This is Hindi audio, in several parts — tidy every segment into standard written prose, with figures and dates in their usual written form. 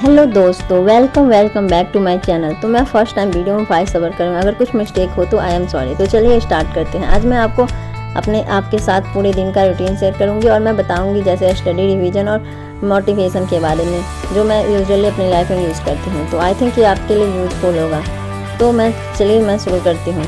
हेलो दोस्तों, welcome back to my channel. तो मैं फर्स्ट टाइम वीडियो में वॉइस ओवर करूँगा, अगर कुछ मिस्टेक हो तो आई एम सॉरी। तो चलिए स्टार्ट करते हैं। आज मैं आपके साथ पूरे दिन का रूटीन शेयर करूँगी और मैं बताऊँगी जैसे स्टडी, रिवीजन और मोटिवेशन के बारे में, जो मैं यूजुअली अपनी लाइफ में यूज़ करती हूँ। तो आई थिंक ये आपके लिए यूज़फुल होगा। तो मैं शुरू करती हूँ।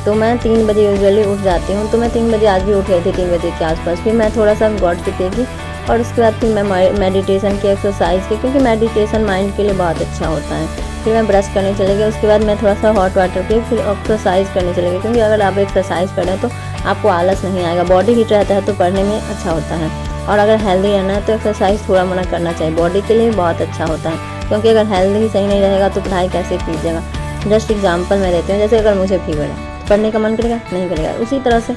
तो मैं 3 बजे यूजुअली उठ जाती हूँ। तो मैं 3 बजे आज भी उठ गई थी, 3 बजे के आसपास। फिर मैं थोड़ा सा गॉड की देखी और उसके बाद फिर मैं मेडिटेशन की, एक्सरसाइज की, क्योंकि मेडिटेशन माइंड के लिए बहुत अच्छा होता है। फिर मैं ब्रश करने चले गई। उसके बाद मैं थोड़ा सा हॉट वाटर पी, फिर एक्सरसाइज करने चले गई, क्योंकि अगर आप एक्सरसाइज करें तो आपको आलस नहीं आएगा। बॉडी हिट रहता है तो पढ़ने में अच्छा होता है। और अगर हेल्दी रहना है तो एक्सरसाइज थोड़ा मोड़ा करना चाहिए, बॉडी के लिए बहुत अच्छा होता है। क्योंकि अगर हेल्थ ही सही नहीं रहेगा तो पढ़ाई कैसे कीजिएगा। जस्ट एग्जाम्पल मैं देती हूँ, जैसे अगर मुझे फीवर है, पढ़ने का मन करेगा नहीं करेगा। उसी तरह से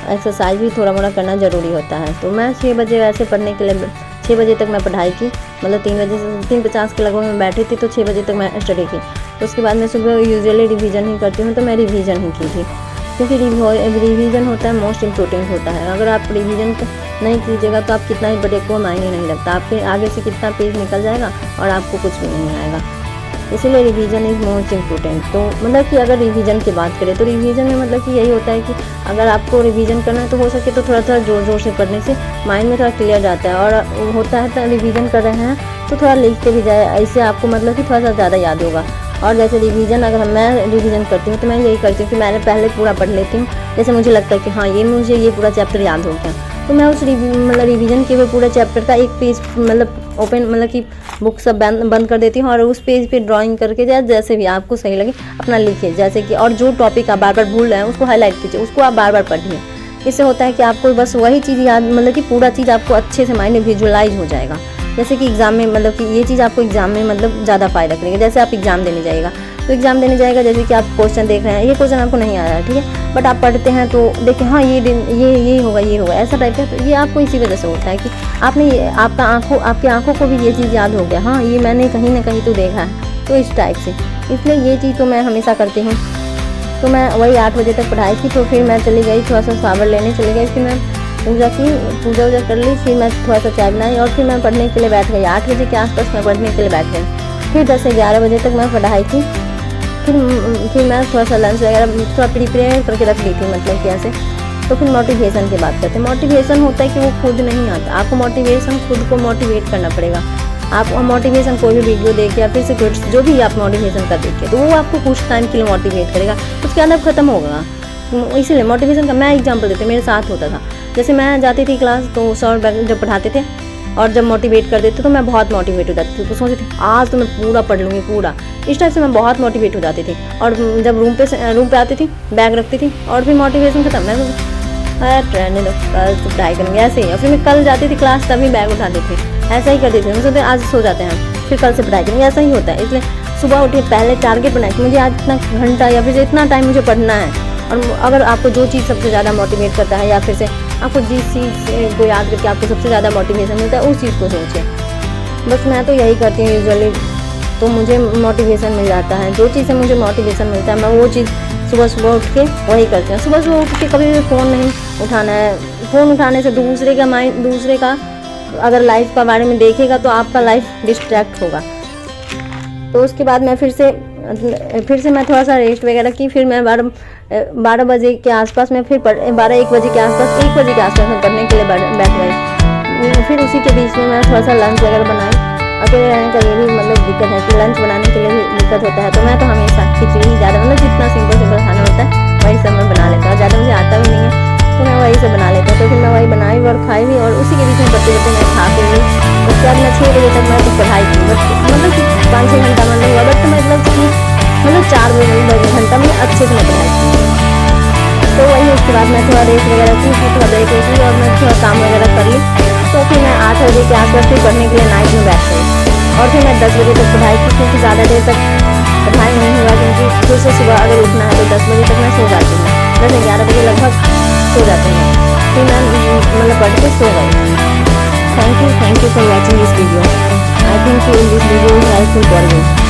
एक्सरसाइज भी थोड़ा मोड़ा करना ज़रूरी होता है। तो मैं 6 बजे वैसे पढ़ने के लिए 6 बजे तक मैं पढ़ाई की, मतलब 3 बजे से 3:50 के लगभग मैं बैठी थी। तो 6 बजे तक मैं स्टडी की। उसके बाद मैं सुबह यूजुअली रिवीजन ही करती हूँ, तो मैं रिवीजन ही की थी, क्योंकि रिवीजन होता है मोस्ट इम्पोर्टेंट होता है। अगर आप रिवीजन नहीं कीजिएगा तो आप कितना ही पढ़े को मायने नहीं लगता, आपके आगे से कितना पेज निकल जाएगा और आपको कुछ भी नहीं आएगा। इसीलिए रिवीजन इज़ मोस्ट इम्पोर्टेंट। तो मतलब कि अगर रिवीजन की बात करें तो रिवीजन में मतलब कि यही होता है कि अगर आपको रिवीजन करना है तो हो सके तो थोड़ा थोड़ा ज़ोर से पढ़ने से माइंड में थोड़ा क्लियर जाता है। और होता है तो रिवीजन कर रहे हैं तो थोड़ा लिख के भी जाए, ऐसे आपको मतलब कि थोड़ा सा ज़्यादा याद होगा। और जैसे रिवीजन, अगर मैं रिवीजन करती हूँ तो मैं यही करती हूँ कि मैंने पहले पूरा पढ़ लेती हूँ। जैसे मुझे लगता है कि हाँ मुझे ये पूरा चैप्टर याद हो गया, तो मैं उस रिवीजन किए हुए पूरे चैप्टर का एक पेज मतलब कि बुक सब बंद कर देती हूँ और उस पेज पे ड्राइंग करके जैसे भी आपको सही लगे अपना लिखिए। जैसे कि और जो टॉपिक आप बार बार भूल रहे हैं उसको हाईलाइट कीजिए, उसको आप बार बार पढ़िए। इससे होता है कि आपको बस वही चीज़ याद, मतलब कि पूरा चीज़ आपको अच्छे से माइंड में विजुअलाइज हो जाएगा। जैसे कि एग्जाम में, मतलब कि ये चीज़ आपको एग्जाम में मतलब ज़्यादा फायदा करेगा। जैसे आप एग्जाम देने जाएगा तो एग्जाम देने जाएगा, जैसे कि आप क्वेश्चन देख रहे हैं, ये क्वेश्चन आपको नहीं आ रहा है, ठीक है, बट आप पढ़ते हैं तो देखिए हाँ ये होगा ऐसा टाइप का। तो ये आपको इसी वजह से होता है कि आपने आपकी आंखों को भी ये चीज़ याद हो गया, हाँ ये मैंने कहीं ना कहीं तो देखा है, तो इस टाइप से। इसलिए ये चीज़ तो मैं हमेशा करती हूँ। तो मैं वही 8 बजे तक पढ़ाई की। तो फिर मैं चली गई, थोड़ा सा सावर लेने चली गई। फिर मैं पूजा कर ली। फिर मैं थोड़ा सा चाय बनाई और फिर मैं पढ़ने के लिए बैठ गई। 8 बजे के आसपास मैं पढ़ने के लिए बैठ गई। फिर 10 से 11 बजे तक मैं पढ़ाई की। फिर मैं थोड़ा सा लंच वगैरह थोड़ा प्रिपेयर करके रख दी थी, मतलब कि ऐसे। तो फिर मोटिवेशन की बात करते हैं। मोटिवेशन होता है कि वो खुद नहीं आता, आपको मोटिवेशन खुद को मोटिवेट करना पड़ेगा। आप मोटिवेशन कोई भी वीडियो देख या फिर से कुछ जो भी आप मोटिवेशन का देखिए तो वो आपको कुछ टाइम के लिए मोटिवेट करेगा, उसके अंदर खत्म होगा। इसीलिए मोटिवेशन का मैं एग्जाम्पल देती हूँ, मेरे साथ होता था। जैसे मैं जाती थी क्लास तो सर जब पढ़ाते थे और जब मोटिवेट कर देते तो मैं बहुत मोटिवेट हो जाती थी। तो सोचती थी आज तो मैं पूरा पढ़ लूँगी पूरा, इस टाइप से मैं बहुत मोटिवेट हो जाती थी। और जब रूम पे आती थी, बैग रखती थी और फिर मोटिवेशन खत्म। मैं ट्रेंड कल तो पढ़ाई करूँगी ऐसे ही। और फिर मैं कल जाती थी क्लास तभी बैग उठाती थी, ऐसा ही करती थी। मैं सोचती आज सो जाते हैं, फिर कल से पढ़ाई करेंगे, ऐसा ही होता है। इसलिए सुबह उठिए, पहले टारगेट बनाए कि मुझे आज इतना घंटा या फिर इतना टाइम मुझे पढ़ना है। और अगर आपको जो चीज़ सबसे ज़्यादा मोटिवेट करता है या फिर से आपको जिस चीज़ को याद करके आपको सबसे ज़्यादा मोटिवेशन मिलता है उस चीज़ को सोचिए। बस मैं तो यही करती हूँ यूजुअली, तो मुझे मोटिवेशन मिल जाता है। जो चीज़ से मुझे मोटिवेशन मिलता है मैं वो चीज़ सुबह उठ के वही करती हूँ। सुबह उठ के कभी भी फ़ोन नहीं उठाना है। फ़ोन उठाने से दूसरे का अगर लाइफ के बारे में देखेगा तो आपका लाइफ डिस्ट्रैक्ट होगा। तो उसके बाद मैं फिर से मैं थोड़ा सा रेस्ट वगैरह की। फिर मैं 12 बजे के आसपास मैं फिर 1 बजे के आसपास मैं पढ़ने के लिए बैठ गई। फिर उसी के बीच में मैं थोड़ा सा लंच वगैरह बनाई। अकेले रहने का ये भी मतलब दिक्कत है कि लंच बनाने के लिए भी दिक्कत होता है। तो मैं तो हमेशा खिचड़ी ज़्यादा, मतलब जितना सिंपल खाना होता है वही सब मैं बना लेता हूँ। ज़्यादा मुझे आता भी नहीं है तो मैं वही सब बना लेता हूँ। तो फिर मैं वही बनाई और खाई भी, और उसी के बीच में पढ़ते मैं खा पी ली। उसके बाद मैं 6 बजे तक मैं तो पढ़ाई की, मतलब कि 5-6 घंटा मतलब हुआ, बट मतलब 4 घंटा में अच्छे से मैं पढ़ाई की। तो वही उसके बाद मैं थोड़ा रेस्ट वगैरह की, फिर थोड़ा ब्रेक ली और मैं थोड़ा काम वगैरह कर ली। तो फिर मैं 8 बजे के आसपास फिर पढ़ने के लिए नाइट में बैठ गई। और फिर मैं 10 बजे तक पढ़ाई की, क्योंकि ज़्यादा देर तक पढ़ाई नहीं हुआ, क्योंकि फिर से सुबह अगर उठना है तो 10 बजे तक मैं सो जाती हूँ। 10 से 11 बजे लगभग सो जाती हूँ। फिर मैं मतलब पढ़ के सो गई। Thank you for watching this video. I think this video is helpful for you.